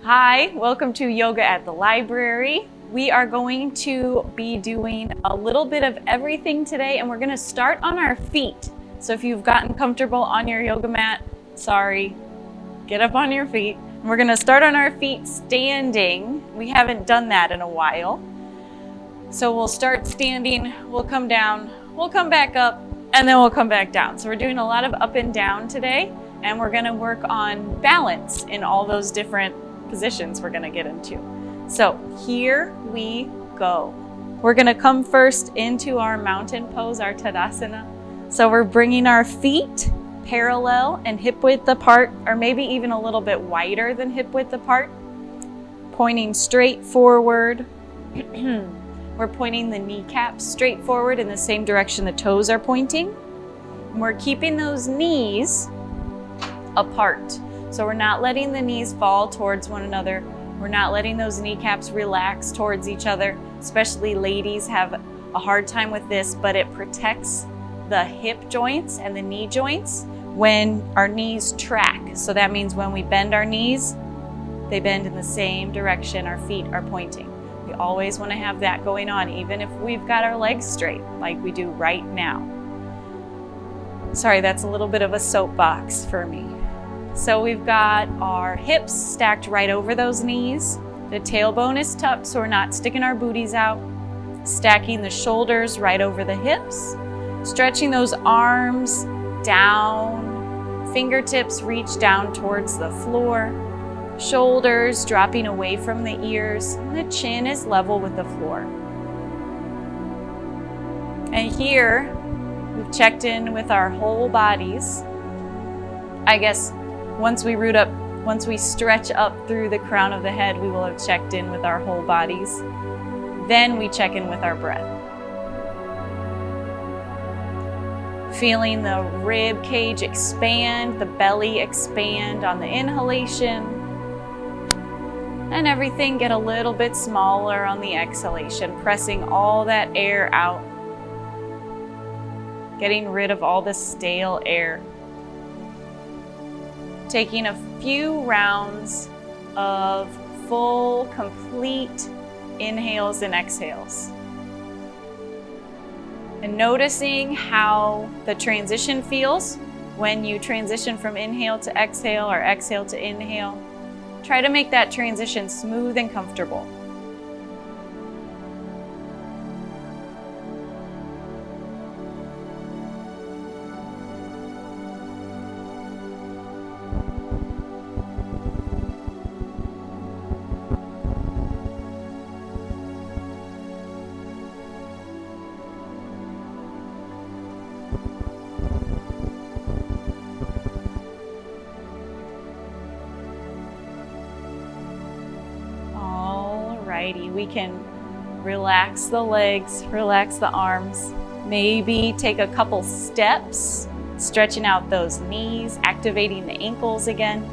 Hi, welcome to Yoga at the Library. We are going to be doing a little bit of everything today, and we're going to start on our feet. So if you've gotten comfortable on your yoga mat, sorry, get up on your feet. And we're going to start on our feet standing. We haven't done that in a while. So we'll start standing, we'll come down, we'll come back up, and then we'll come back down. So we're doing a lot of up and down today, and we're going to work on balance in all those different positions we're going to get into. So here we go. We're going to come first into our mountain pose, our Tadasana. So we're bringing our feet parallel and hip width apart, or maybe even a little bit wider than hip width apart, pointing straight forward. We're pointing the kneecaps straight forward in the same direction the toes are pointing. And we're keeping those knees apart. So we're not letting the knees fall towards one another. We're not letting those kneecaps relax towards each other. Especially ladies have a hard time with this, but it protects the hip joints and the knee joints when our knees track. So that means when we bend our knees, they bend in the same direction our feet are pointing. We always want to have that going on, even if we've got our legs straight, like we do right now. Sorry, that's a little bit of a soapbox for me. So we've got our hips stacked right over those knees. The tailbone is tucked, so we're not sticking our booties out. Stacking the shoulders right over the hips. Stretching those arms down. Fingertips reach down towards the floor. Shoulders dropping away from the ears, and the chin is level with the floor. And here, we've checked in with our whole bodies. I guess once we stretch up through the crown of the head, we will have checked in with our whole bodies. Then we check in with our breath. Feeling the rib cage expand, the belly expand on the inhalation. And everything get a little bit smaller on the exhalation, pressing all that air out, getting rid of all the stale air. Taking a few rounds of full, complete inhales and exhales. And noticing how the transition feels when you transition from inhale to exhale or exhale to inhale. Try to make that transition smooth and comfortable. We can relax the legs, relax the arms, maybe take a couple steps, stretching out those knees, activating the ankles again.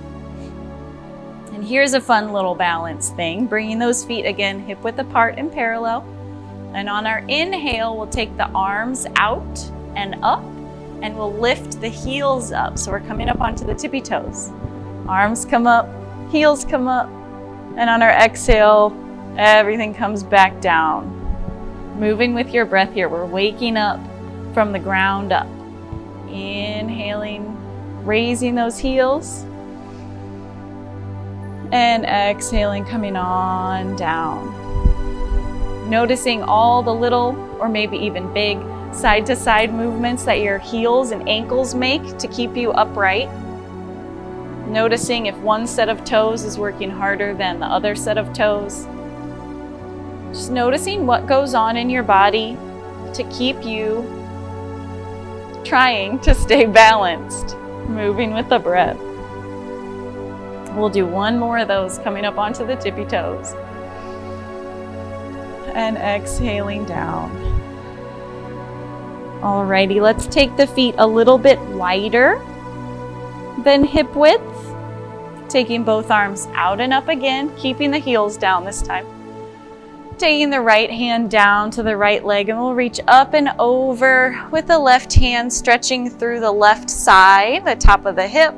And here's a fun little balance thing, bringing those feet again hip width apart and parallel. And on our inhale, we'll take the arms out and up, and we'll lift the heels up. So we're coming up onto the tippy toes. Arms come up, heels come up, and on our exhale, everything comes back down. Moving with your breath here. We're waking up from the ground up. Inhaling, raising those heels. And exhaling, coming on down. Noticing all the little, or maybe even big, side to side movements that your heels and ankles make to keep you upright. Noticing if one set of toes is working harder than the other set of toes. Just noticing what goes on in your body to keep you trying to stay balanced, moving with the breath. We'll do one more of those coming up onto the tippy toes. And exhaling down. Alrighty, let's take the feet a little bit wider than hip width. Taking both arms out and up again, keeping the heels down this time. Taking the right hand down to the right leg, and we'll reach up and over with the left hand stretching through the left side, the top of the hip.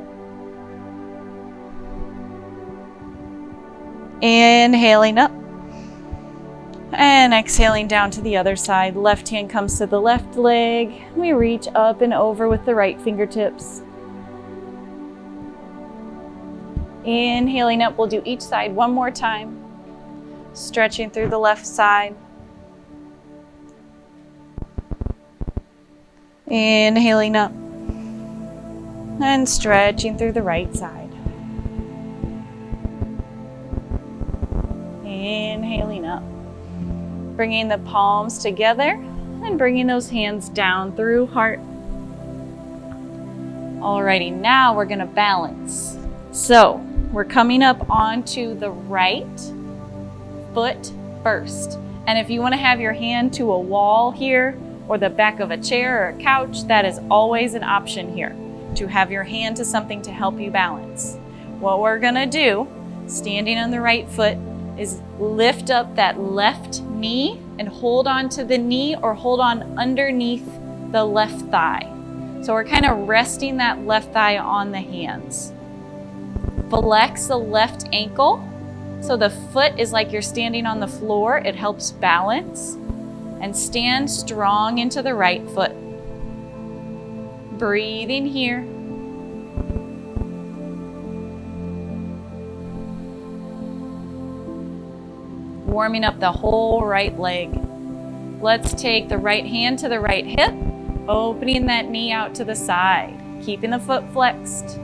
Inhaling up. And exhaling down to the other side. Left hand comes to the left leg. We reach up and over with the right fingertips. Inhaling up, we'll do each side one more time. Stretching through the left side. Inhaling up. And stretching through the right side. Inhaling up. Bringing the palms together and bringing those hands down through heart. Alrighty, now we're gonna balance. So we're coming up onto the right foot first. And if you wanna have your hand to a wall here or the back of a chair or a couch, that is always an option here, to have your hand to something to help you balance. What we're gonna do, standing on the right foot, is lift up that left knee and hold on to the knee or hold on underneath the left thigh. So we're kind of resting that left thigh on the hands. Flex the left ankle. So the foot is like you're standing on the floor. It helps balance. And stand strong into the right foot. Breathing here. Warming up the whole right leg. Let's take the right hand to the right hip, opening that knee out to the side, keeping the foot flexed,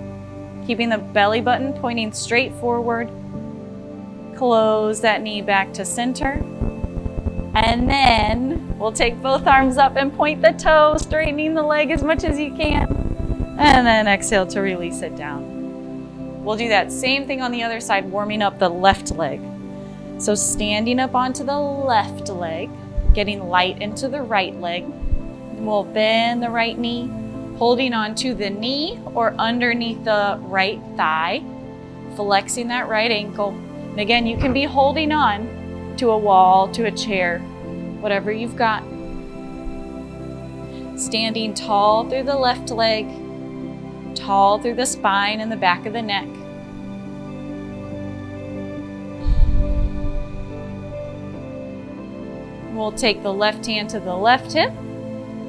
keeping the belly button pointing straight forward. Close that knee back to center. And then we'll take both arms up and point the toe, straightening the leg as much as you can. And then exhale to release it down. We'll do that same thing on the other side, warming up the left leg. So standing up onto the left leg, getting light into the right leg. We'll bend the right knee, holding onto the knee or underneath the right thigh, flexing that right ankle. And again, you can be holding on to a wall, to a chair, whatever you've got. Standing tall through the left leg, tall through the spine and the back of the neck. We'll take the left hand to the left hip,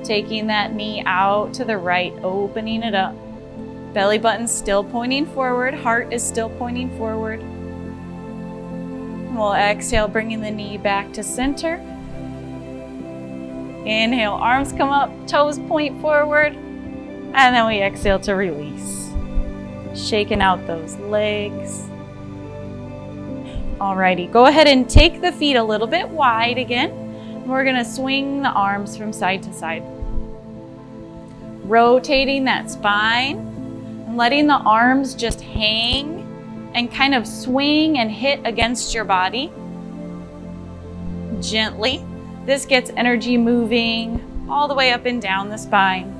taking that knee out to the right, opening it up. Belly button still pointing forward, heart is still pointing forward. We'll exhale, bringing the knee back to center. Inhale, arms come up, toes point forward, and then we exhale to release. Shaking out those legs. Alrighty, go ahead and take the feet a little bit wide again. We're gonna swing the arms from side to side. Rotating that spine, and letting the arms just hang and kind of swing and hit against your body. Gently. This gets energy moving all the way up and down the spine.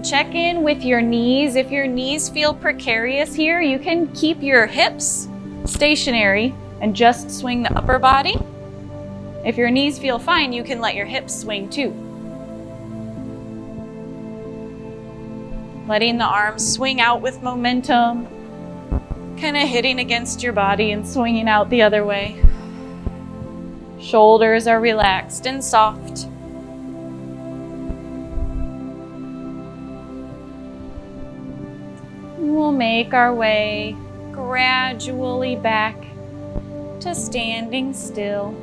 Check in with your knees. If your knees feel precarious here, you can keep your hips stationary and just swing the upper body. If your knees feel fine, you can let your hips swing too. Letting the arms swing out with momentum, kind of hitting against your body and swinging out the other way. Shoulders are relaxed and soft. We'll make our way gradually back to standing still.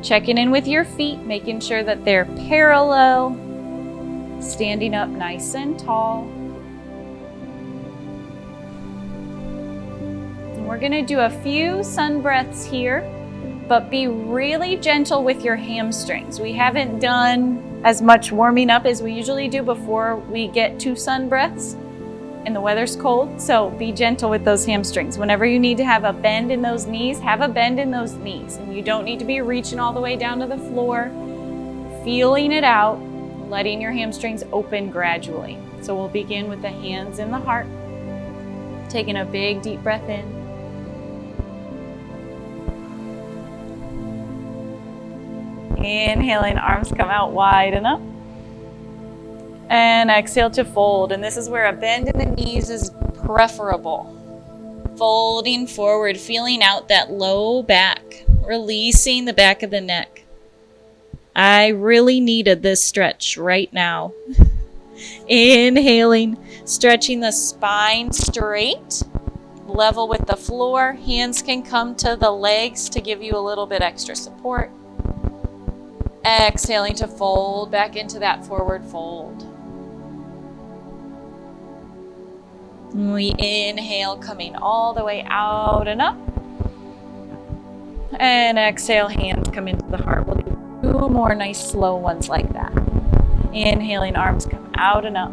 Checking in with your feet, making sure that they're parallel, standing up nice and tall. And we're gonna do a few sun breaths here, but be really gentle with your hamstrings. We haven't done as much warming up as we usually do before we get to sun breaths, and the weather's cold, so be gentle with those hamstrings. Whenever you need to have a bend in those knees, have a bend in those knees. And you don't need to be reaching all the way down to the floor. Feeling it out, letting your hamstrings open gradually. So we'll begin with the hands in the heart. Taking a big deep breath in. Inhaling, arms come out wide and up. And exhale to fold. And this is where a bend in the knees is preferable. Folding forward, feeling out that low back, releasing the back of the neck. I really needed this stretch right now. Inhaling, stretching the spine straight, level with the floor. Hands can come to the legs to give you a little bit extra support. Exhaling to fold back into that forward fold. We inhale, coming all the way out and up. And exhale, hands come into the heart. We'll do 2 more nice slow ones like that. Inhaling, arms come out and up.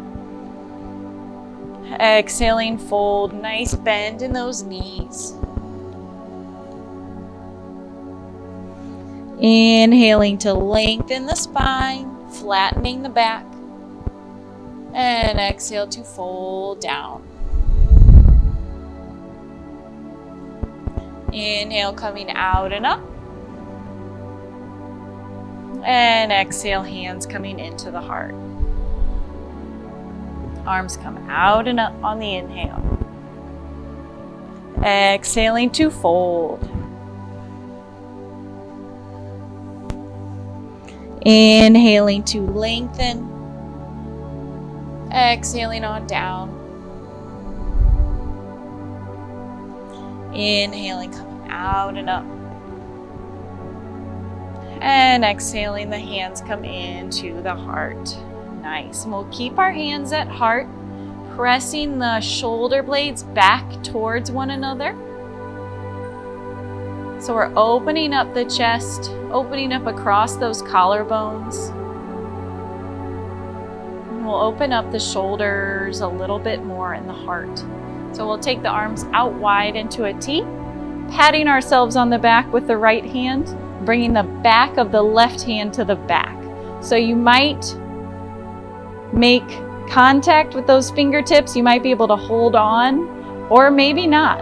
Exhaling, fold, nice bend in those knees. Inhaling to lengthen the spine, flattening the back. And exhale to fold down. Inhale, coming out and up. And exhale, hands coming into the heart. Arms come out and up on the inhale. Exhaling to fold. Inhaling to lengthen. Exhaling on down. Inhaling, coming out and up. And exhaling, the hands come into the heart. Nice. And we'll keep our hands at heart, pressing the shoulder blades back towards one another. So we're opening up the chest, opening up across those collarbones. And we'll open up the shoulders a little bit more in the heart. So we'll take the arms out wide into a T, patting ourselves on the back with the right hand, bringing the back of the left hand to the back. So you might make contact with those fingertips. You might be able to hold on, or maybe not.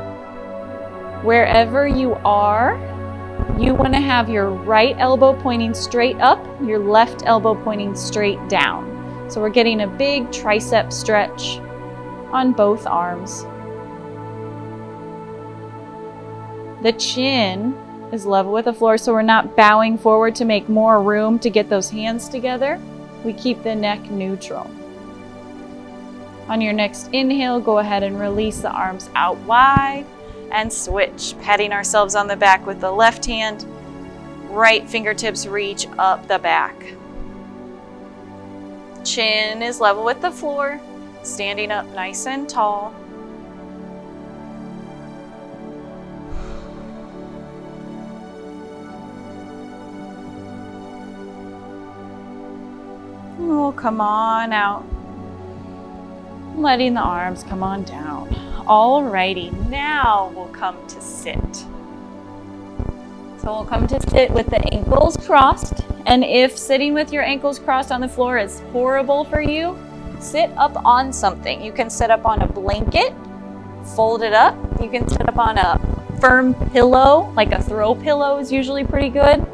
Wherever you are, you want to have your right elbow pointing straight up, your left elbow pointing straight down. So we're getting a big tricep stretch on both arms. The chin is level with the floor, so we're not bowing forward to make more room to get those hands together. We keep the neck neutral. On your next inhale, go ahead and release the arms out wide and switch, patting ourselves on the back with the left hand. Right fingertips reach up the back. Chin is level with the floor, standing up nice and tall. We'll come on out, letting the arms come on down. Alrighty, now we'll come to sit. So we'll come to sit with the ankles crossed. And if sitting with your ankles crossed on the floor is horrible for you, sit up on something. You can sit up on a blanket, fold it up. You can sit up on a firm pillow, like a throw pillow is usually pretty good.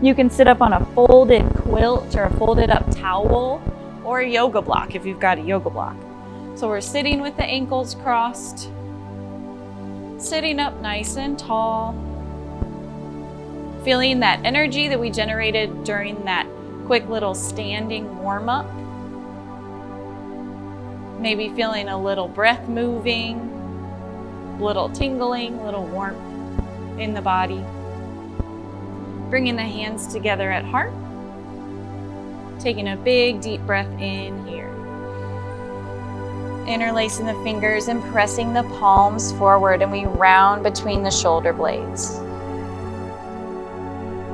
You can sit up on a folded quilt or a folded up towel or a yoga block if you've got a yoga block. So we're sitting with the ankles crossed, sitting up nice and tall, feeling that energy that we generated during that quick little standing warm-up. Maybe feeling a little breath moving, little tingling, little warmth in the body. Bringing the hands together at heart. Taking a big deep breath in here. Interlacing the fingers and pressing the palms forward, and we round between the shoulder blades.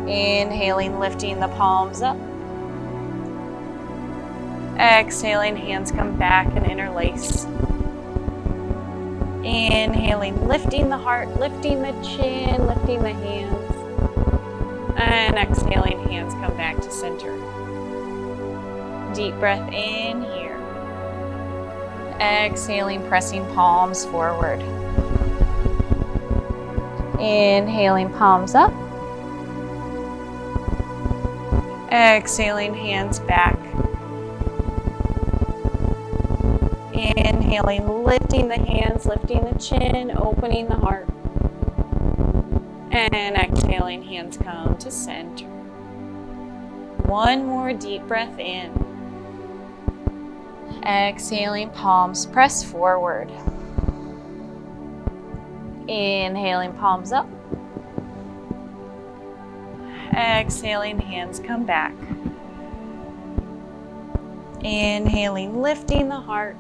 Inhaling, lifting the palms up. Exhaling, hands come back and interlace. Inhaling, lifting the heart, lifting the chin, lifting the hands. And exhaling, hands come back to center. Deep breath in here. Exhaling, pressing palms forward. Inhaling, palms up. Exhaling, hands back. Inhaling, lifting the hands, lifting the chin, opening the heart. And exhaling, hands come to center. One more deep breath in. Exhaling, palms press forward. Inhaling, palms up. Exhaling, hands come back. Inhaling, lifting the heart.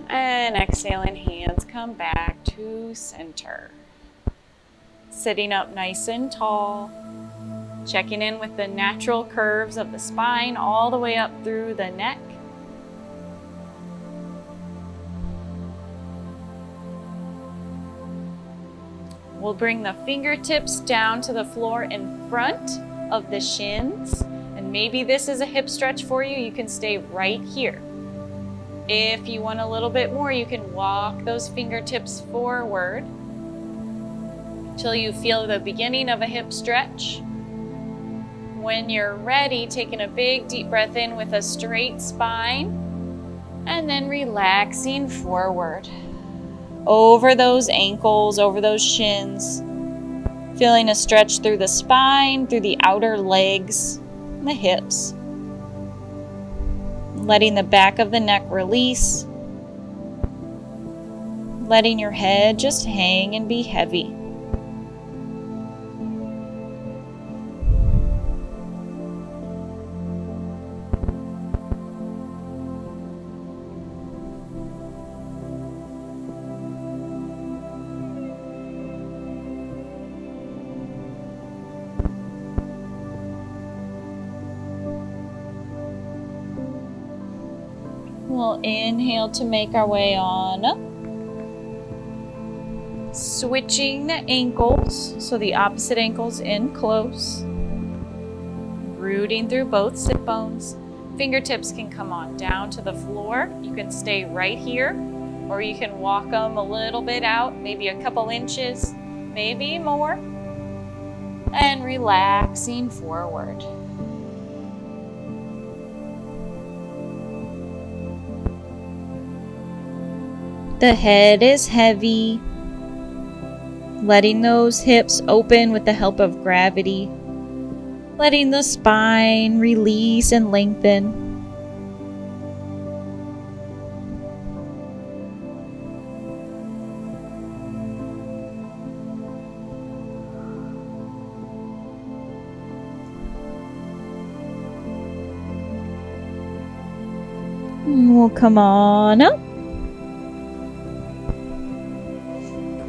And exhaling, hands come back to center. Sitting up nice and tall. Checking in with the natural curves of the spine all the way up through the neck. We'll bring the fingertips down to the floor in front of the shins. And maybe this is a hip stretch for you. You can stay right here. If you want a little bit more, you can walk those fingertips forward till you feel the beginning of a hip stretch. When you're ready, taking a big deep breath in with a straight spine, and then relaxing forward. Over those ankles, over those shins. Feeling a stretch through the spine, through the outer legs, and the hips. Letting the back of the neck release. Letting your head just hang and be heavy. We'll inhale to make our way on up. Switching the ankles, so the opposite ankles in close. Rooting through both sit bones. Fingertips can come on down to the floor. You can stay right here, or you can walk them a little bit out, maybe a couple inches, maybe more. And relaxing forward. The head is heavy, letting those hips open with the help of gravity, letting the spine release and lengthen. And we'll come on up.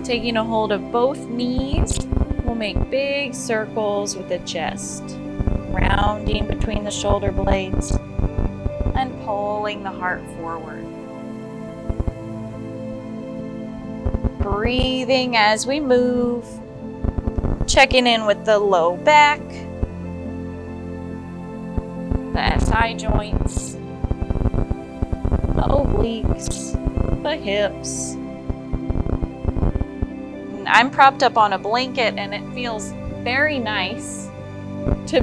Taking a hold of both knees, we'll make big circles with the chest, rounding between the shoulder blades and pulling the heart forward. Breathing as we move, checking in with the low back, the SI joints, the obliques, the hips. I'm propped up on a blanket and it feels very nice to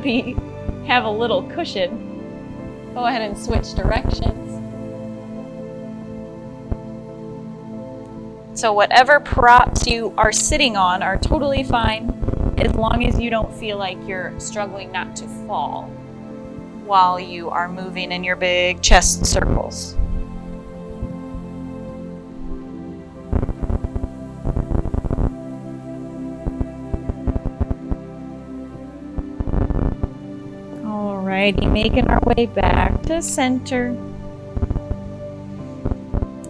have a little cushion. Go ahead and switch directions. So whatever props you are sitting on are totally fine as long as you don't feel like you're struggling not to fall while you are moving in your big chest circles. Alrighty, making our way back to center.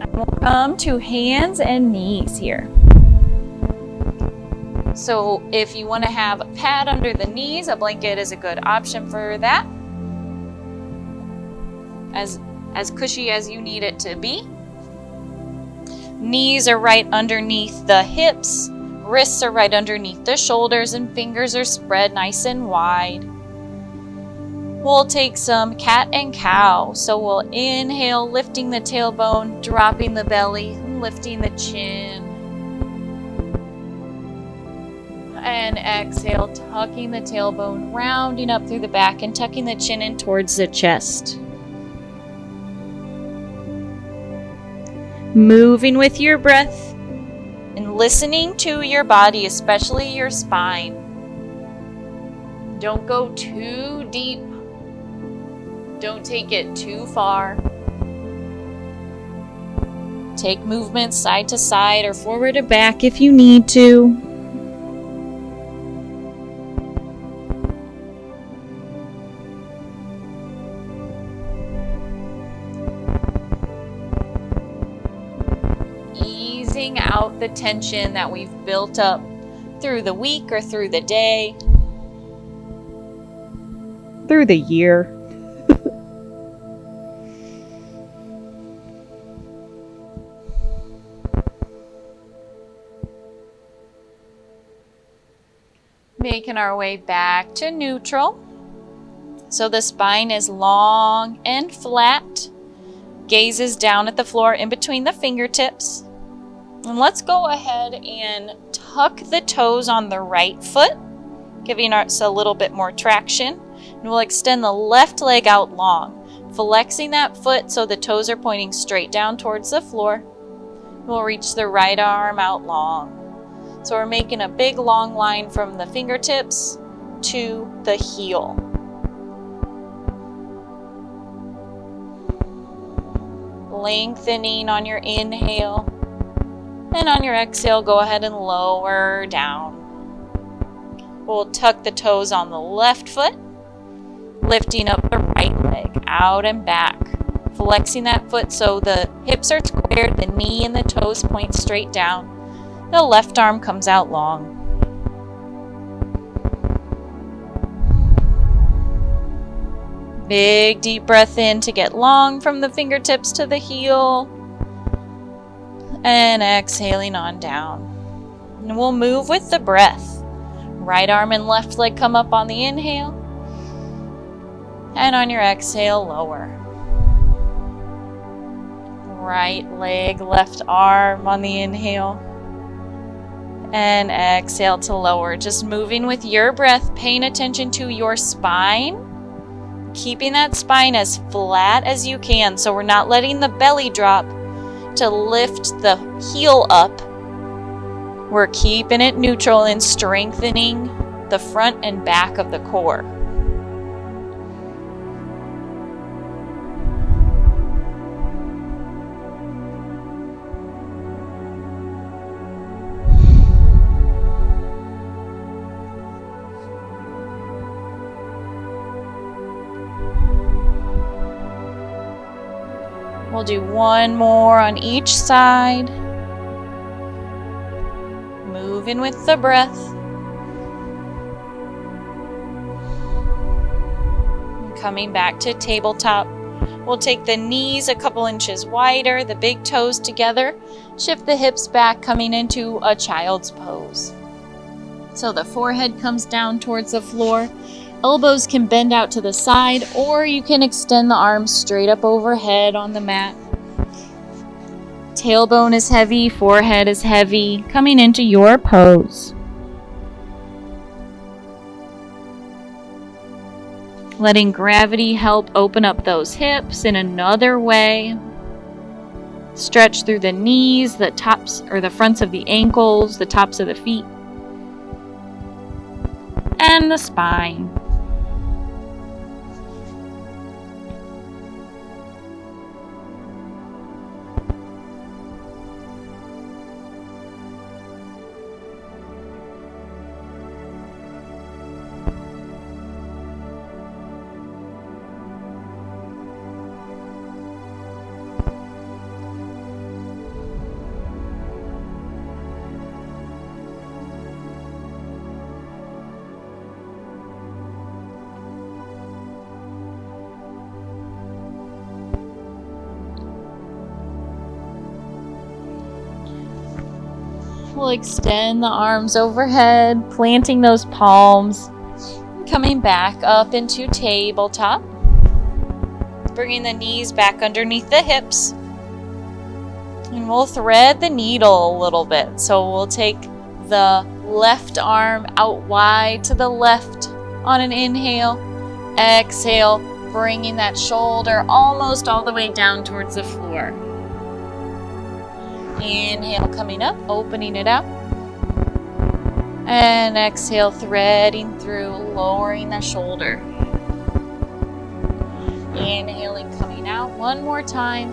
And we'll come to hands and knees here. So if you want to have a pad under the knees, a blanket is a good option for that. As cushy as you need it to be. Knees are right underneath the hips. Wrists are right underneath the shoulders and fingers are spread nice and wide. We'll take some cat and cow. So we'll inhale, lifting the tailbone, dropping the belly, lifting the chin. And exhale, tucking the tailbone, rounding up through the back and tucking the chin in towards the chest. moving with your breath and listening to your body, especially your spine. Don't go too deep. Don't take it too far. Take movements side to side or forward or back if you need to. Easing out the tension that we've built up through the week or through the day, through the year. Making our way back to neutral. So the spine is long and flat. Gaze is down at the floor in between the fingertips. And let's go ahead and tuck the toes on the right foot, giving us a little bit more traction. And we'll extend the left leg out long, flexing that foot so the toes are pointing straight down towards the floor. We'll reach the right arm out long. So we're making a big long line from the fingertips to the heel. Lengthening on your inhale. And on your exhale, go ahead and lower down. We'll tuck the toes on the left foot, lifting up the right leg out and back. Flexing that foot so the hips are squared, the knee and the toes point straight down. The left arm comes out long. Big deep breath in to get long from the fingertips to the heel. And exhaling on down. And we'll move with the breath. Right arm and left leg come up on the inhale. And on your exhale, lower. Right leg, left arm on the inhale. And exhale to lower. Just moving with your breath, paying attention to your spine. Keeping that spine as flat as you can, so we're not letting the belly drop to lift the heel up. We're keeping it neutral and strengthening the front and back of the core. We'll do one more on each side. Moving with the breath. And coming back to tabletop. We'll take the knees a couple inches wider, the big toes together. Shift the hips back, coming into a child's pose. So the forehead comes down towards the floor. Elbows can bend out to the side, or you can extend the arms straight up overhead on the mat. Tailbone is heavy, forehead is heavy, coming into your pose. Letting gravity help open up those hips in another way. Stretch through the knees, the tops or the fronts of the ankles, the tops of the feet, and the spine. We'll extend the arms overhead, planting those palms, coming back up into tabletop, bringing the knees back underneath the hips, and we'll thread the needle a little bit. So we'll take the left arm out wide to the left on an inhale, exhale, bringing that shoulder almost all the way down towards the floor. Inhale, coming up, opening it out. And exhale, threading through, lowering the shoulder. Inhaling, coming out one more time.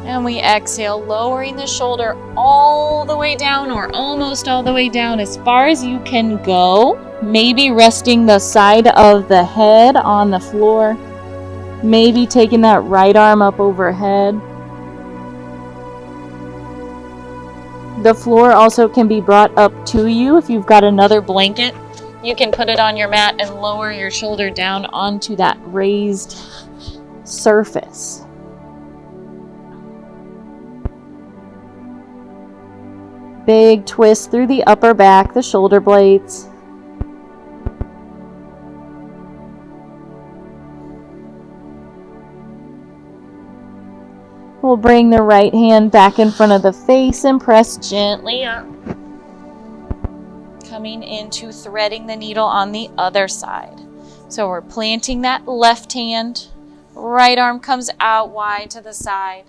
And we exhale, lowering the shoulder all the way down or almost all the way down as far as you can go. Maybe resting the side of the head on the floor. Maybe taking that right arm up overhead. The floor also can be brought up to you. If you've got another blanket, you can put it on your mat and lower your shoulder down onto that raised surface. Big twist through the upper back, the shoulder blades. We'll bring the right hand back in front of the face and press gently up. Coming into threading the needle on the other side. So we're planting that left hand. Right arm comes out wide to the side.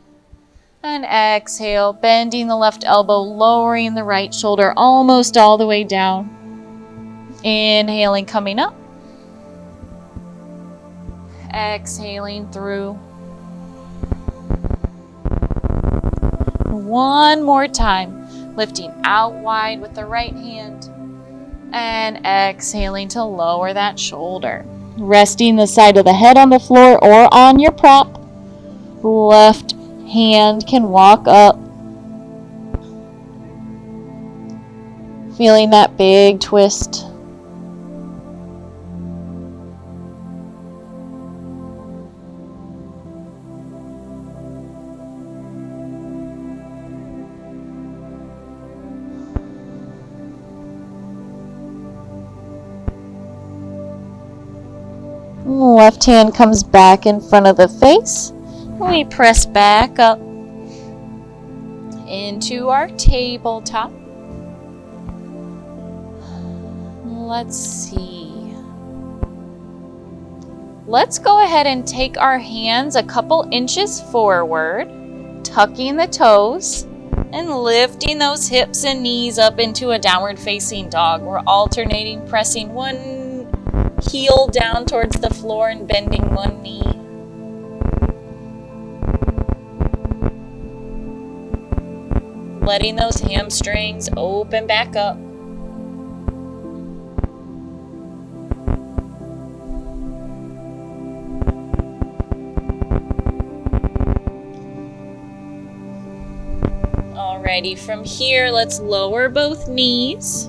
And exhale, bending the left elbow, lowering the right shoulder almost all the way down. Inhaling, coming up. Exhaling through. One more time, lifting out wide with the right hand. And exhaling to lower that shoulder. Resting the side of the head on the floor or on your prop. Left hand can walk up. Feeling that big twist. Left hand comes back in front of the face. We press back up into our tabletop. Let's see. Let's go ahead and take our hands a couple inches forward, tucking the toes and lifting those hips and knees up into a downward facing dog. We're alternating, pressing one heel down towards the floor and bending one knee. Letting those hamstrings open back up. Alrighty, from here, let's lower both knees.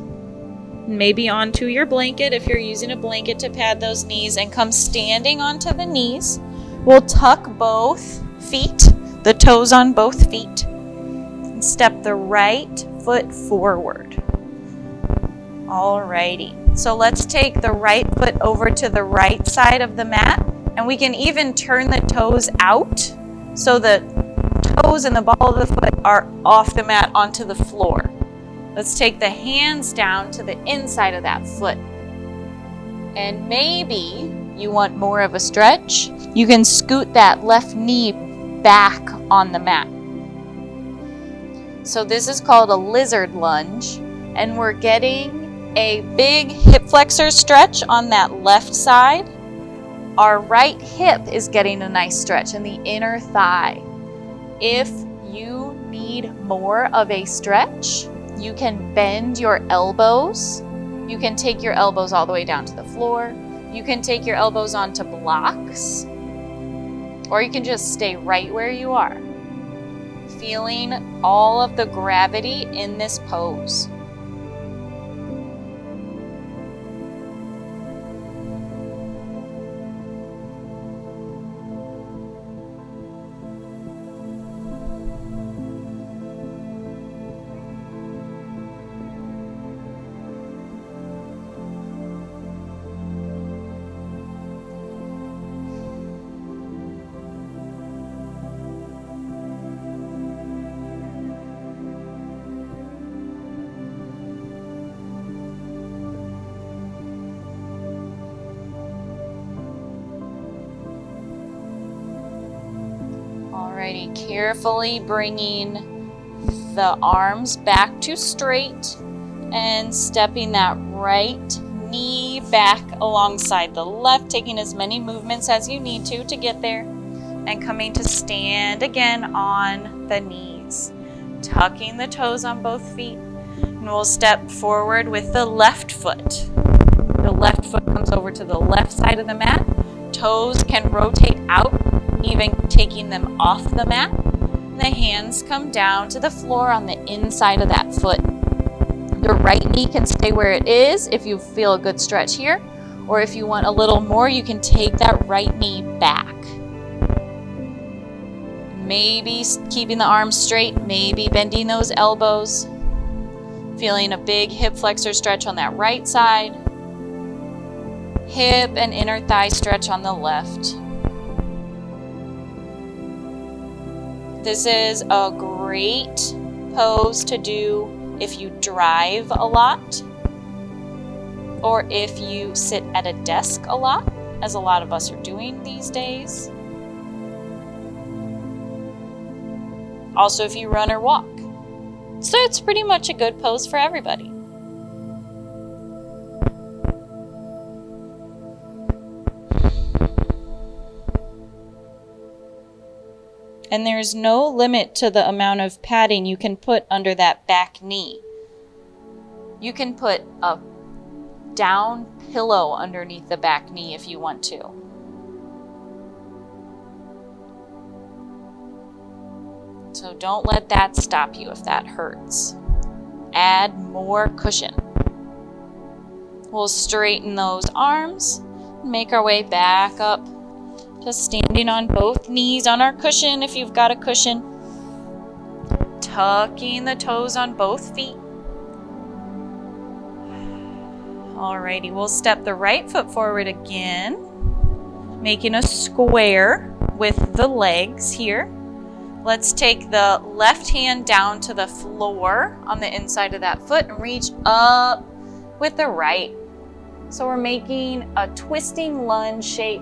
Maybe onto your blanket if you're using a blanket to pad those knees, and come standing onto the knees. We'll tuck both feet, the toes on both feet, and step the right foot forward. Alrighty, so let's take the right foot over to the right side of the mat, and we can even turn the toes out so the toes and the ball of the foot are off the mat onto the floor. Let's take the hands down to the inside of that foot. And maybe you want more of a stretch. You can scoot that left knee back on the mat. So this is called a lizard lunge. And we're getting a big hip flexor stretch on that left side. Our right hip is getting a nice stretch in the inner thigh. If you need more of a stretch, you can bend your elbows. You can take your elbows all the way down to the floor. You can take your elbows onto blocks. Or you can just stay right where you are, feeling all of the gravity in this pose. Alrighty, carefully bringing the arms back to straight and stepping that right knee back alongside the left, taking as many movements as you need to get there, and coming to stand again on the knees, tucking the toes on both feet, and we'll step forward with the left foot. The left foot comes over to the left side of the mat. Toes can rotate out, even taking them off the mat. The hands come down to the floor on the inside of that foot. The right knee can stay where it is if you feel a good stretch here, or if you want a little more, you can take that right knee back. Maybe keeping the arms straight, maybe bending those elbows, feeling a big hip flexor stretch on that right side, hip and inner thigh stretch on the left. This is a great pose to do if you drive a lot, or if you sit at a desk a lot, as a lot of us are doing these days. Also, if you run or walk. So it's pretty much a good pose for everybody. And there's no limit to the amount of padding you can put under that back knee. You can put a down pillow underneath the back knee if you want to. So don't let that stop you if that hurts. Add more cushion. We'll straighten those arms and make our way back up. Just standing on both knees on our cushion if you've got a cushion. Tucking the toes on both feet. Alrighty, we'll step the right foot forward again, making a square with the legs here. Let's take the left hand down to the floor on the inside of that foot and reach up with the right. So we're making a twisting lunge shape.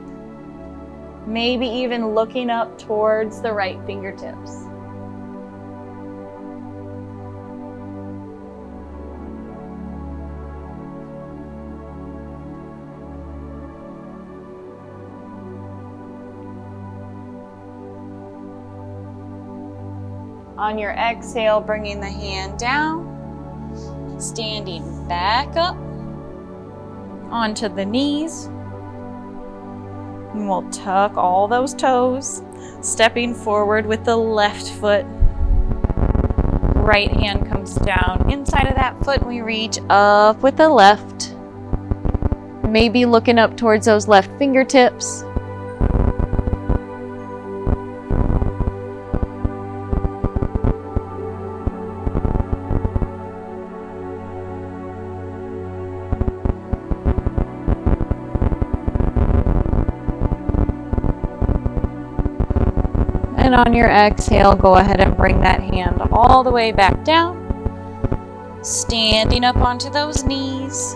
Maybe even looking up towards the right fingertips. On your exhale, bringing the hand down, standing back up onto the knees. And we'll tuck all those toes, stepping forward with the left foot. Right hand comes down inside of that foot, and we reach up with the left. Maybe looking up towards those left fingertips. And on your exhale, go ahead and bring that hand all the way back down, standing up onto those knees.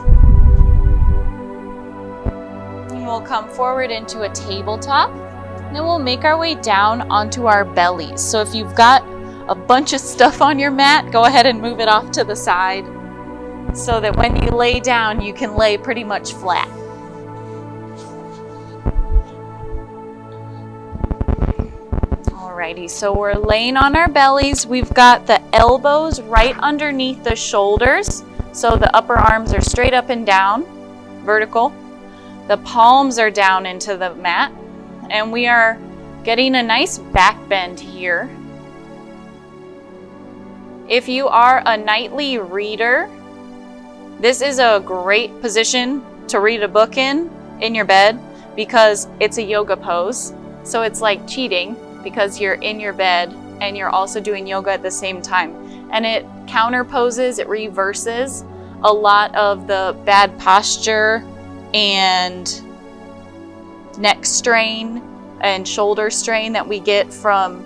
And we'll come forward into a tabletop. Then we'll make our way down onto our bellies. So if you've got a bunch of stuff on your mat, go ahead and move it off to the side so that when you lay down, you can lay pretty much flat. Alrighty, so we're laying on our bellies. We've got the elbows right underneath the shoulders. So the upper arms are straight up and down, vertical. The palms are down into the mat. And we are getting a nice back bend here. If you are a nightly reader, this is a great position to read a book in your bed because it's a yoga pose. So it's like cheating, because you're in your bed and you're also doing yoga at the same time. And it counterposes, it reverses a lot of the bad posture and neck strain and shoulder strain that we get from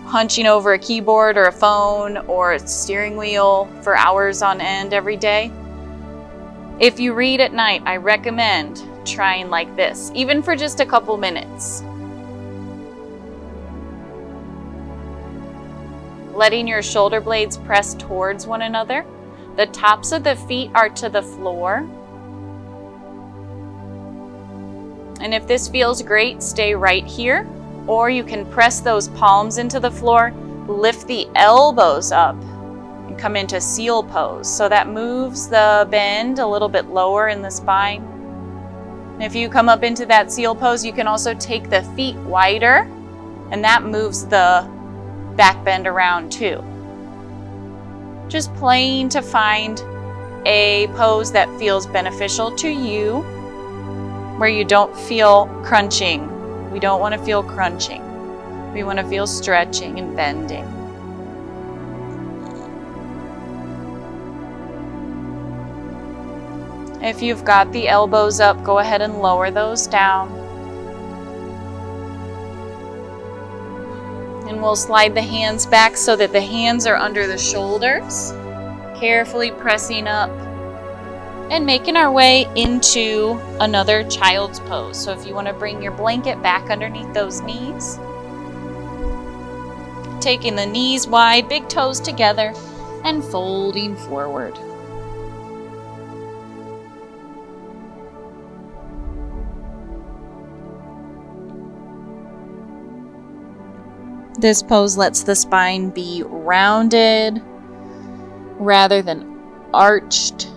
hunching over a keyboard or a phone or a steering wheel for hours on end every day. If you read at night, I recommend trying like this, even for just a couple minutes. letting your shoulder blades press towards one another. The tops of the feet are to the floor. And if this feels great, stay right here, or you can press those palms into the floor, lift the elbows up, and come into seal pose. So that moves the bend a little bit lower in the spine. And if you come up into that seal pose, you can also take the feet wider, and that moves the back bend around too. Just playing to find a pose that feels beneficial to you, where you don't feel crunching. We don't want to feel crunching. We want to feel stretching and bending. If you've got the elbows up, go ahead and lower those down. And we'll slide the hands back so that the hands are under the shoulders, carefully pressing up and making our way into another child's pose. So if you want to bring your blanket back underneath those knees, taking the knees wide, big toes together, and folding forward. This pose lets the spine be rounded rather than arched.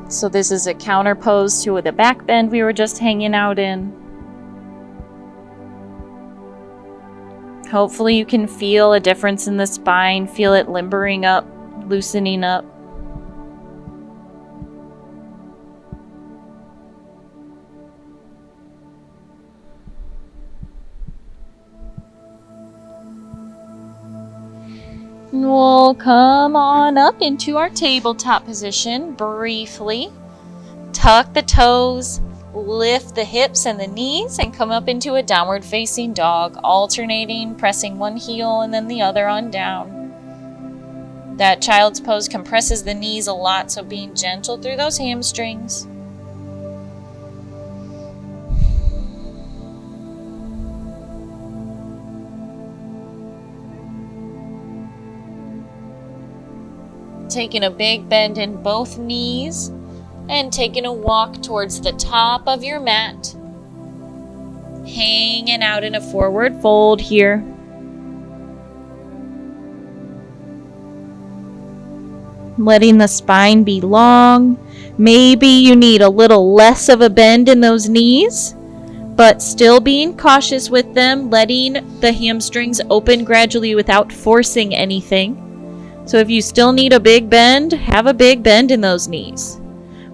So this is a counter pose to the back bend we were just hanging out in. Hopefully you can feel a difference in the spine, feel it limbering up, loosening up. And we'll come on up into our tabletop position briefly. Tuck the toes, lift the hips and the knees, and come up into a downward facing dog, alternating, pressing one heel and then the other on down. That child's pose compresses the knees a lot, so being gentle through those hamstrings. Taking a big bend in both knees and taking a walk towards the top of your mat. Hanging out in a forward fold here. Letting the spine be long. Maybe you need a little less of a bend in those knees, but still being cautious with them, letting the hamstrings open gradually without forcing anything. So if you still need a big bend, have a big bend in those knees.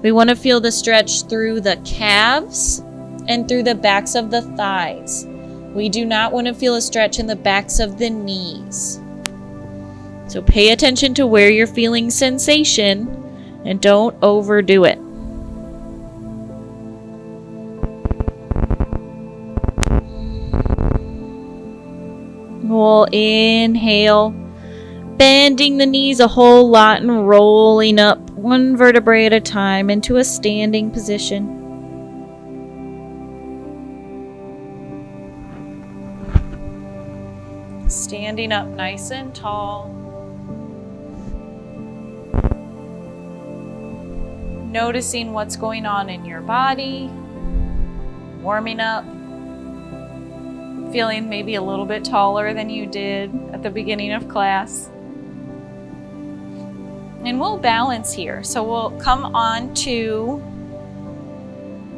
We want to feel the stretch through the calves and through the backs of the thighs. We do not want to feel a stretch in the backs of the knees. So pay attention to where you're feeling sensation and don't overdo it. We'll inhale, bending the knees a whole lot and rolling up one vertebrae at a time into a standing position. Standing up nice and tall. Noticing what's going on in your body. Warming up. Feeling maybe a little bit taller than you did at the beginning of class. And we'll balance here. So we'll come on to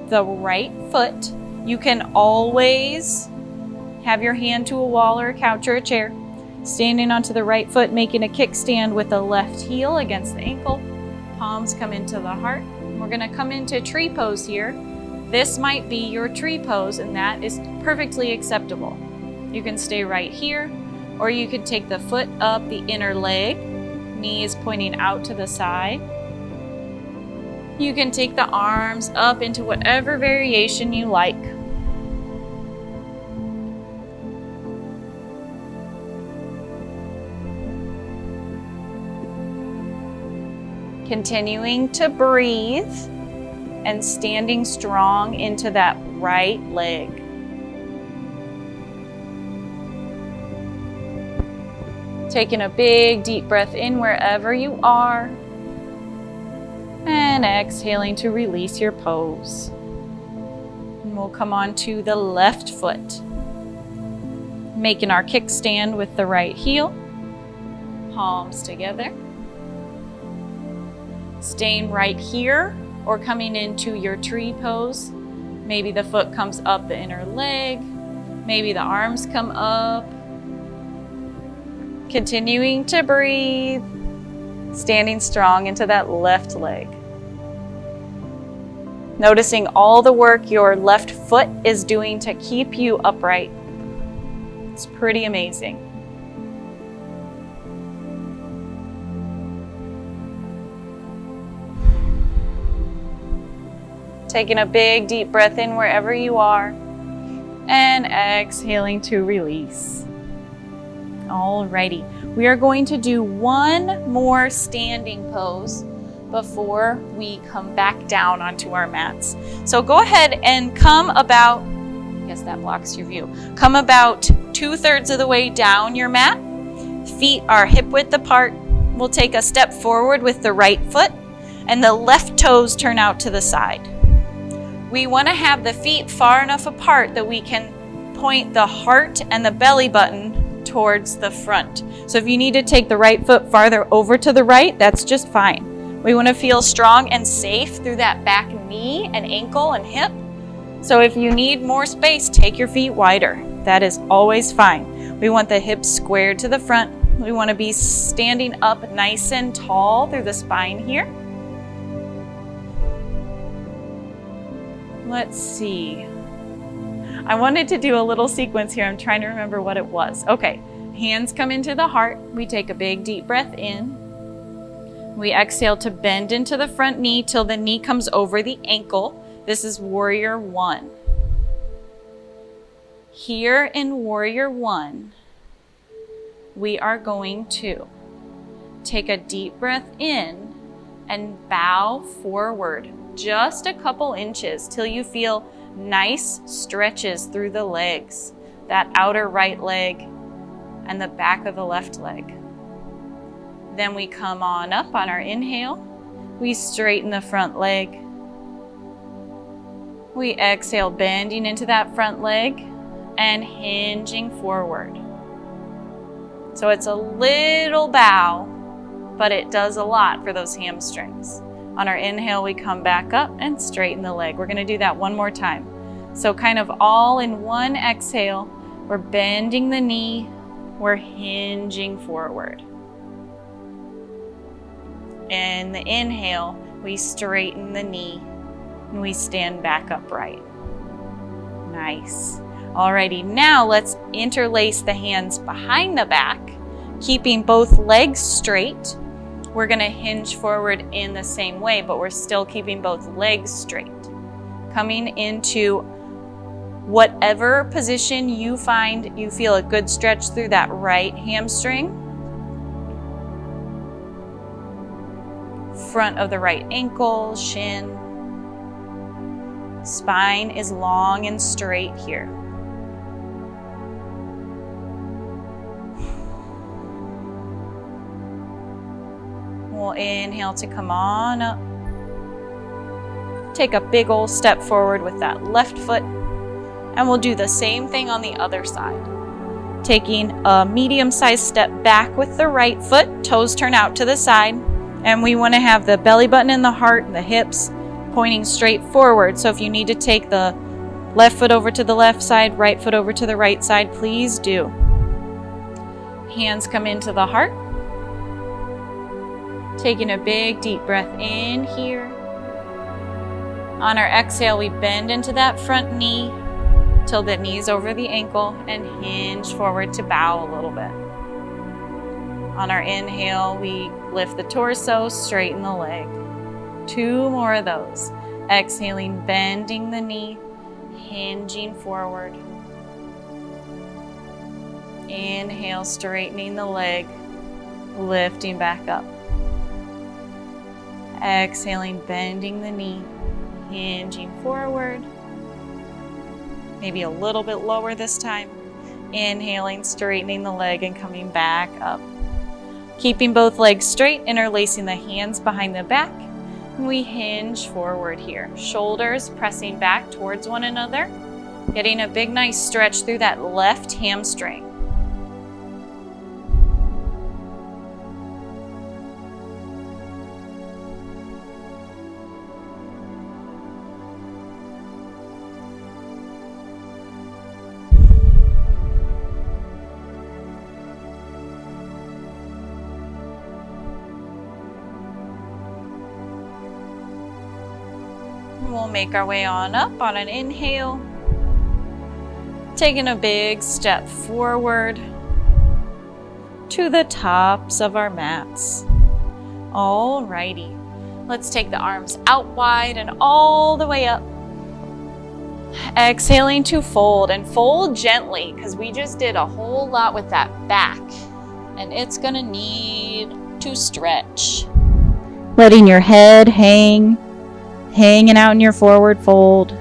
the right foot. You can always have your hand to a wall or a couch or a chair. Standing onto the right foot, making a kickstand with the left heel against the ankle. Palms come into the heart. We're going to come into tree pose here. This might be your tree pose, and that is perfectly acceptable. You can stay right here, or you could take the foot up the inner leg, knees pointing out to the side. You can take the arms up into whatever variation you like. Continuing to breathe and standing strong into that right leg. Taking a big deep breath in wherever you are. And exhaling to release your pose. And we'll come on to the left foot. Making our kickstand with the right heel. Palms together. Staying right here or coming into your tree pose. Maybe the foot comes up the inner leg. Maybe the arms come up. Continuing to breathe. Standing strong into that left leg. Noticing all the work your left foot is doing to keep you upright. It's pretty amazing. Taking a big deep breath in wherever you are and exhaling to release. Alrighty, we are going to do one more standing pose before we come back down onto our mats. So go ahead and come about, I guess that blocks your view, come about 2/3 of the way down your mat. Feet are hip width apart. We'll take a step forward with the right foot and the left toes turn out to the side. We want to have the feet far enough apart that we can point the heart and the belly button towards the front. So if you need to take the right foot farther over to the right, that's just fine. We want to feel strong and safe through that back knee and ankle and hip. So if you need more space, take your feet wider. That is always fine. We want the hips squared to the front. We want to be standing up nice and tall through the spine here. Let's see. I wanted to do a little sequence here. I'm trying to remember what it was. Okay, hands come into the heart. We take a big deep breath in. We exhale to bend into the front knee till the knee comes over the ankle. This is Warrior One. Here in Warrior One, we are going to take a deep breath in and bow forward just a couple inches till you feel nice stretches through the legs, that outer right leg and the back of the left leg. Then we come on up on our inhale. We straighten the front leg. We exhale, bending into that front leg and hinging forward. So it's a little bow, but it does a lot for those hamstrings. On our inhale, we come back up and straighten the leg. We're going to do that one more time. So kind of all in one exhale, we're bending the knee, we're hinging forward. In the inhale, we straighten the knee and we stand back upright. Nice. Alrighty, now let's interlace the hands behind the back, keeping both legs straight. We're going to hinge forward in the same way, but we're still keeping both legs straight. Coming into whatever position you find you feel a good stretch through that right hamstring. Front of the right ankle, shin. Spine is long and straight here. We'll inhale to come on up. Take a big old step forward with that left foot. And we'll do the same thing on the other side. Taking a medium-sized step back with the right foot, toes turn out to the side. And we want to have the belly button and the heart and the hips pointing straight forward. So if you need to take the left foot over to the left side, right foot over to the right side, please do. Hands come into the heart. Taking a big deep breath in here. On our exhale, we bend into that front knee till the knee's over the ankle and hinge forward to bow a little bit. On our inhale, we lift the torso, straighten the leg. 2 more of those. Exhaling, bending the knee, hinging forward. Inhale, straightening the leg, lifting back up. Exhaling, bending the knee, hinging forward. Maybe a little bit lower this time. Inhaling, straightening the leg and coming back up. Keeping both legs straight, interlacing the hands behind the back. We hinge forward here. Shoulders pressing back towards one another. Getting a big nice stretch through that left hamstring. We'll make our way on up on an inhale. Taking a big step forward to the tops of our mats. Alrighty. Let's take the arms out wide and all the way up. Exhaling to fold, and fold gently because we just did a whole lot with that back and it's gonna need to stretch. Letting your head hanging out in your forward fold,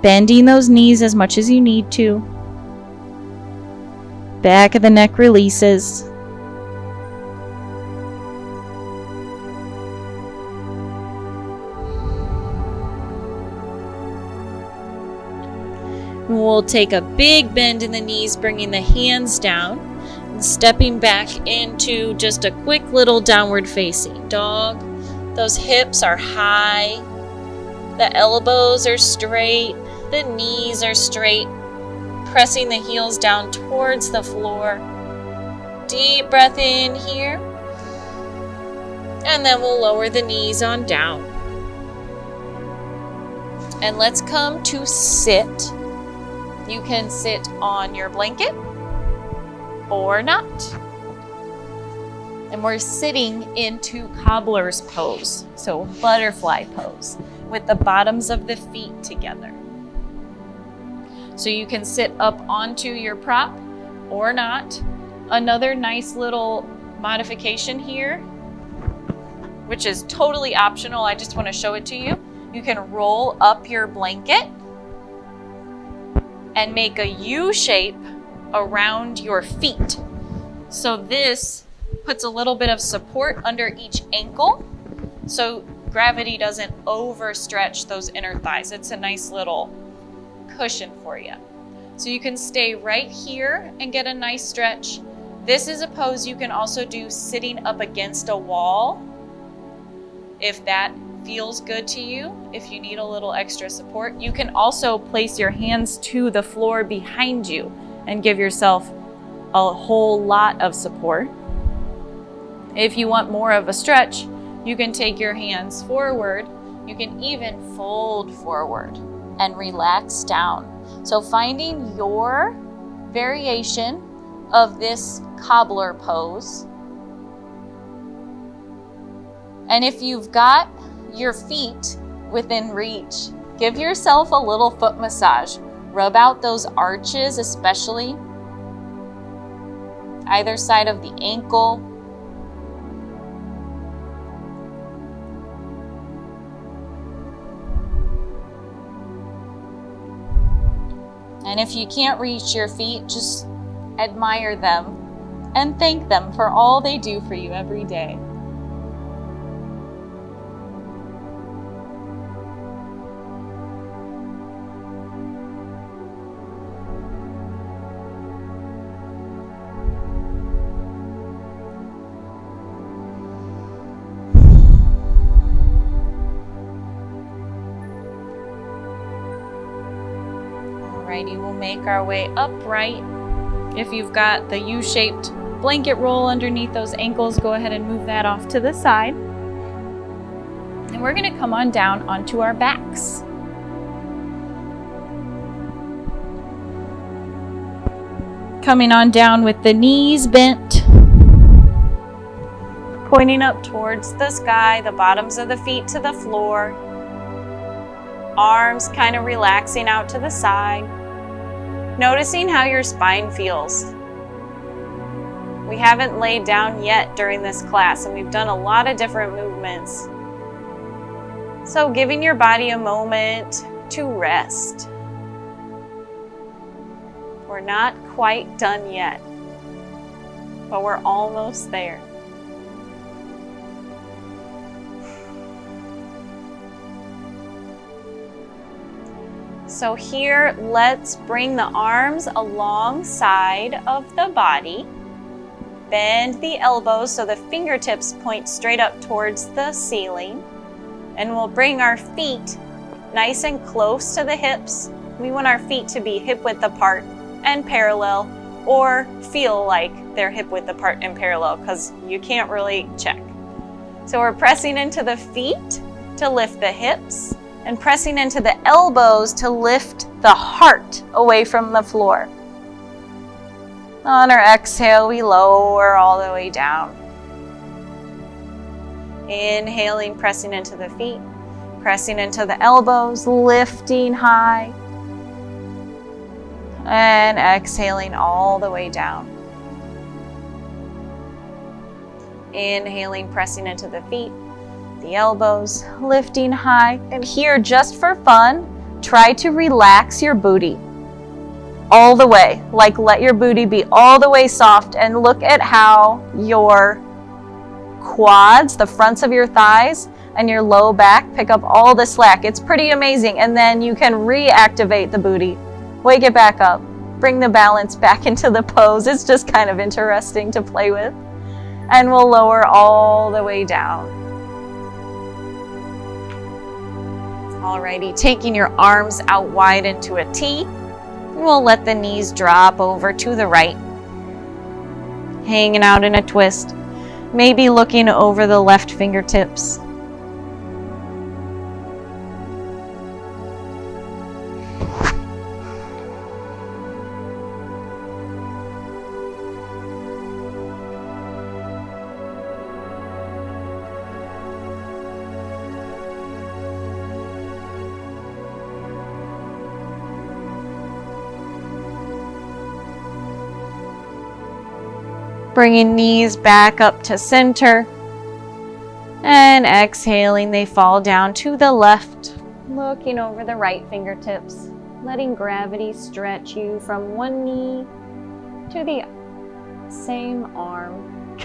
bending those knees as much as you need to. Back of the neck releases. We'll take a big bend in the knees, bringing the hands down and stepping back into just a quick little downward facing dog. Those hips are high. The elbows are straight, the knees are straight, pressing the heels down towards the floor. Deep breath in here, and then we'll lower the knees on down. And let's come to sit. You can sit on your blanket or not. And we're sitting into cobbler's pose, so butterfly pose, with the bottoms of the feet together. So you can sit up onto your prop or not. Another nice little modification here, which is totally optional, I just want to show it to you. You can roll up your blanket and make a U shape around your feet. So this puts a little bit of support under each ankle, so gravity doesn't overstretch those inner thighs. It's a nice little cushion for you. So you can stay right here and get a nice stretch. This is a pose you can also do sitting up against a wall if that feels good to you, if you need a little extra support. You can also place your hands to the floor behind you and give yourself a whole lot of support. If you want more of a stretch, you can take your hands forward. You can even fold forward and relax down. So finding your variation of this cobbler pose. And if you've got your feet within reach, give yourself a little foot massage. Rub out those arches, especially either side of the ankle. And if you can't reach your feet, just admire them and thank them for all they do for you every day. Alrighty, we'll make our way upright. If you've got the U-shaped blanket roll underneath those ankles, go ahead and move that off to the side. And we're going to come on down onto our backs. Coming on down with the knees bent, pointing up towards the sky, the bottoms of the feet to the floor, arms kind of relaxing out to the side. Noticing how your spine feels. We haven't laid down yet during this class, and we've done a lot of different movements. So giving your body a moment to rest. We're not quite done yet, but we're almost there. So here, let's bring the arms alongside of the body. Bend the elbows so the fingertips point straight up towards the ceiling. And we'll bring our feet nice and close to the hips. We want our feet to be hip width apart and parallel, or feel like they're hip width apart and parallel, because you can't really check. So we're pressing into the feet to lift the hips, and pressing into the elbows to lift the heart away from the floor. On our exhale, we lower all the way down. Inhaling, pressing into the feet, pressing into the elbows, lifting high. And exhaling all the way down. Inhaling, pressing into the feet, the elbows, lifting high. And here, just for fun, try to relax your booty all the way. Like, let your booty be all the way soft, and look at how your quads, the fronts of your thighs, and your low back pick up all the slack. It's pretty amazing. And then you can reactivate the booty. Wake it back up. Bring the balance back into the pose. It's just kind of interesting to play with. And we'll lower all the way down. Alrighty, taking your arms out wide into a T. We'll let the knees drop over to the right. Hanging out in a twist. Maybe looking over the left fingertips. Bringing knees back up to center. And exhaling, they fall down to the left. Looking over the right fingertips. Letting gravity stretch you from one knee to the same arm.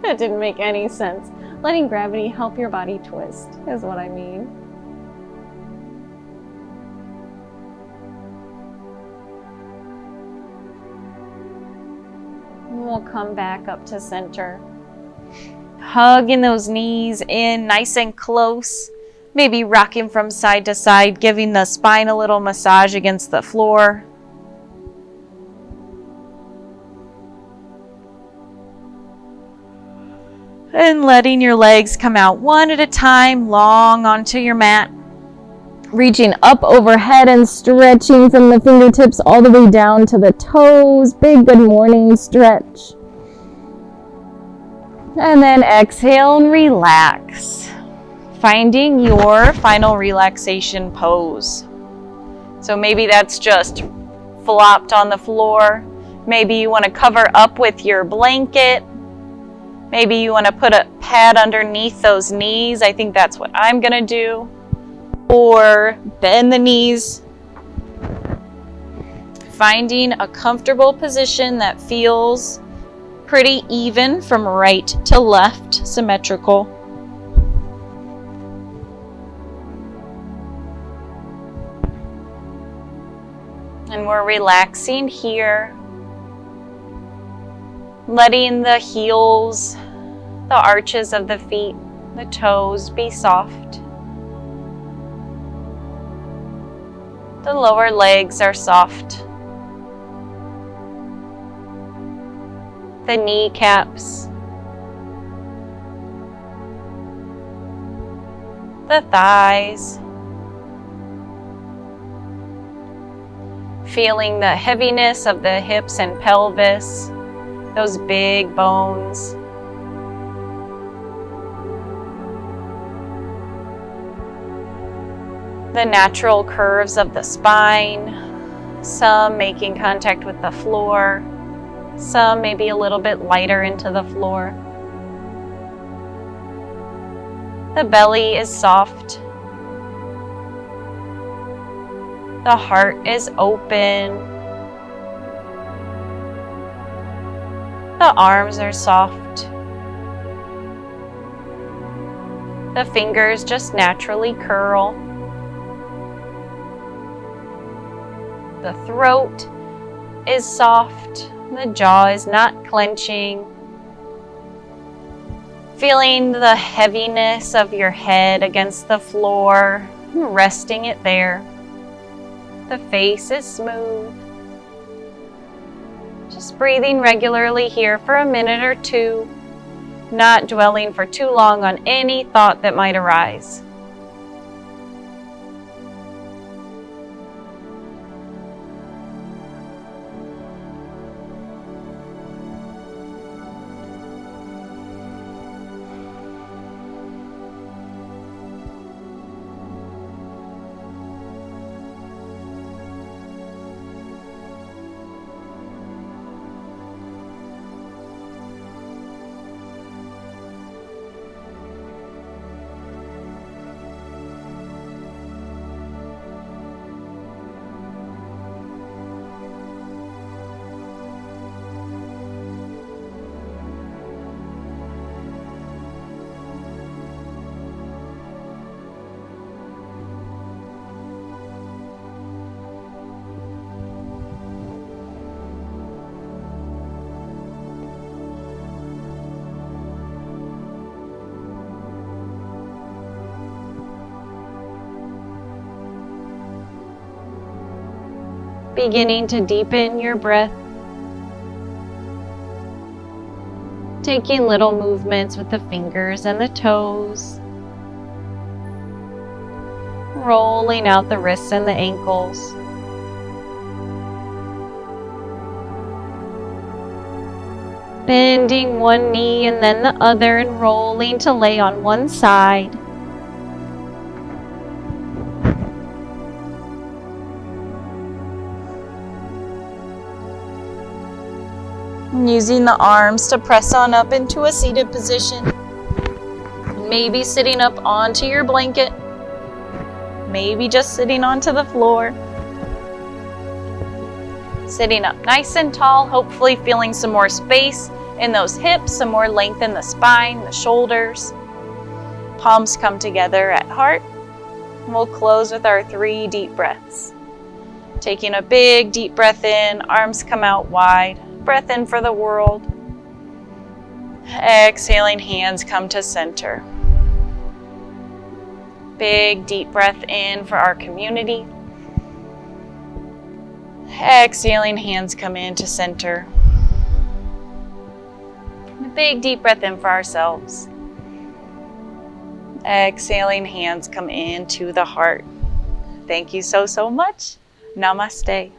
That didn't make any sense. Letting gravity help your body twist is what I mean. We'll come back up to center. Hugging those knees in nice and close. Maybe rocking from side to side, giving the spine a little massage against the floor. And letting your legs come out one at a time, long onto your mat. Reaching up overhead and stretching from the fingertips all the way down to the toes. Big good morning stretch. And then exhale and relax. Finding your final relaxation pose. So maybe that's just flopped on the floor. Maybe you want to cover up with your blanket. Maybe you want to put a pad underneath those knees. I think that's what I'm going to do. Or bend the knees. Finding a comfortable position that feels pretty even from right to left, symmetrical. And we're relaxing here. Letting the heels, the arches of the feet, the toes be soft. The lower legs are soft. The kneecaps. The thighs. Feeling the heaviness of the hips and pelvis, those big bones. The natural curves of the spine, some making contact with the floor, some maybe a little bit lighter into the floor. The belly is soft. The heart is open. The arms are soft. The fingers just naturally curl. The throat is soft. The jaw is not clenching. Feeling the heaviness of your head against the floor, resting it there. The face is smooth. Just breathing regularly here for a minute or two, not dwelling for too long on any thought that might arise. Beginning to deepen your breath. Taking little movements with the fingers and the toes. Rolling out the wrists and the ankles. Bending one knee and then the other and rolling to lay on one side. Using the arms to press on up into a seated position. Maybe sitting up onto your blanket. Maybe just sitting onto the floor. Sitting up nice and tall, hopefully feeling some more space in those hips, some more length in the spine, the shoulders. Palms come together at heart. We'll close with our 3 deep breaths. Taking a big deep breath in, arms come out wide. Breath in for the world. Exhaling, hands come to center. Big deep breath in for our community. Exhaling, hands come into center. A big deep breath in for ourselves. Exhaling, hands come into the heart. Thank you so much. Namaste.